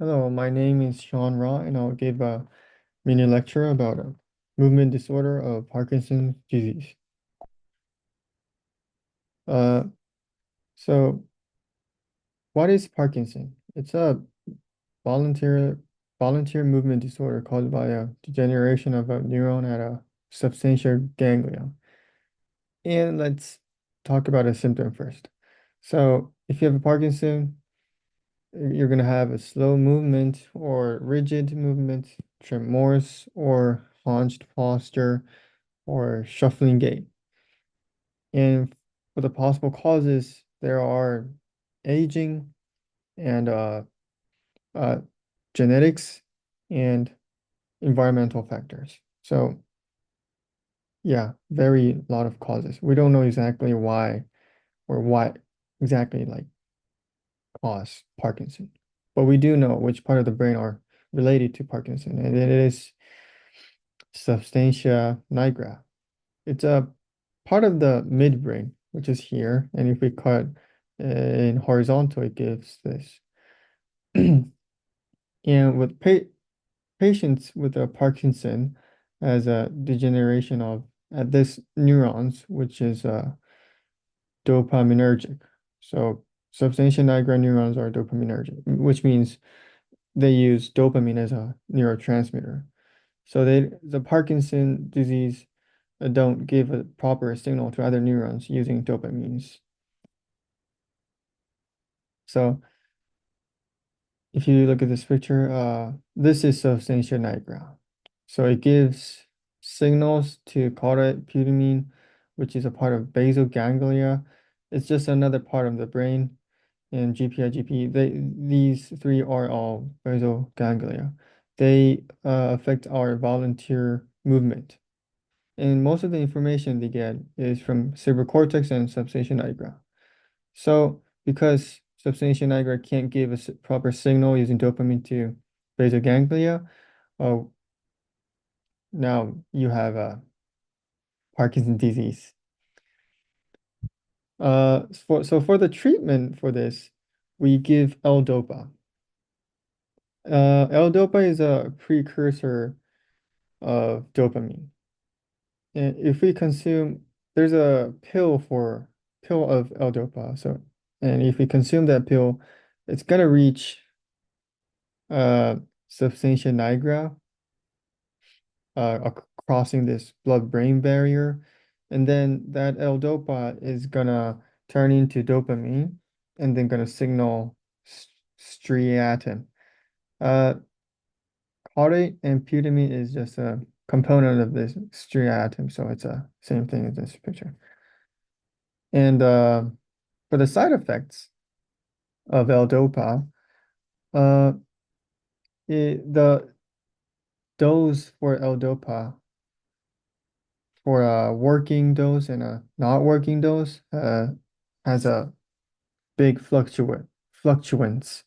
Hello, my name is Sean Ra, and I'll give a mini lecture about a movement disorder of Parkinson's disease. Uh, so what is Parkinson? It's a volunteer volunteer movement disorder caused by a degeneration of a neuron at a substantia ganglia. And let's talk about a symptom first. So if you have a Parkinson, you're going to have a slow movement or rigid movement, tremors or hunched posture or shuffling gait. And for the possible causes, there are aging and uh, genetics and environmental factors. So yeah, very lot of causes. We don't know exactly why or what exactly like cause Parkinson, but we do know which part of the brain are related to Parkinson, and it is substantia nigra. It's a part of the midbrain, which is here, and if we cut in horizontal, it gives this. And with patients with a Parkinson as a degeneration of at this neurons, which is dopaminergic. So substantia nigra neurons are dopaminergic, which means they use dopamine as a neurotransmitter. So the Parkinson disease don't give a proper signal to other neurons using dopamines. So if you look at this picture, this is substantia nigra. So it gives signals to caudate putamen, which is a part of basal ganglia. It's just another part of the brain. And GPI, GP, these three are all basal ganglia. They affect our volunteer movement. And most of the information they get is from cerebral cortex and substantia nigra. So because substantia nigra can't give a proper signal using dopamine to basal ganglia, uh, now you have Parkinson's disease. So for the treatment for this, we give L-DOPA. L-DOPA is a precursor of dopamine. And if we consume, there's a pill of L-DOPA. So, and if we consume that pill, it's gonna reach uh substantia nigra, crossing this blood-brain barrier, and then that L-DOPA is gonna turn into dopamine, and then gonna signal striatum. Uh, Caudate and putamen is just a component of this striatum, so it's a same thing as this picture. And for the side effects of L-DOPA, uh, the dose for L-DOPA for a working dose and a not working dose has a big fluctuance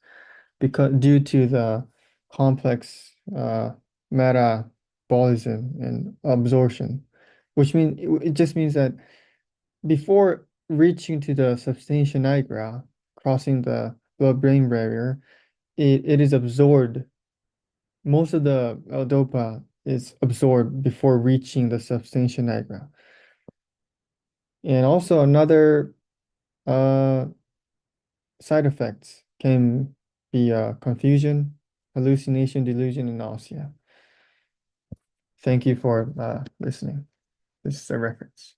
because due to the complex metabolism and absorption, which means it just means that before reaching to the substantia nigra, crossing the blood-brain barrier, it is absorbed. Most of the L-DOPA is absorbed before reaching the substantia nigra. And also another uh, side effects can be confusion, hallucination, delusion, and nausea. Thank you for listening. This is a reference.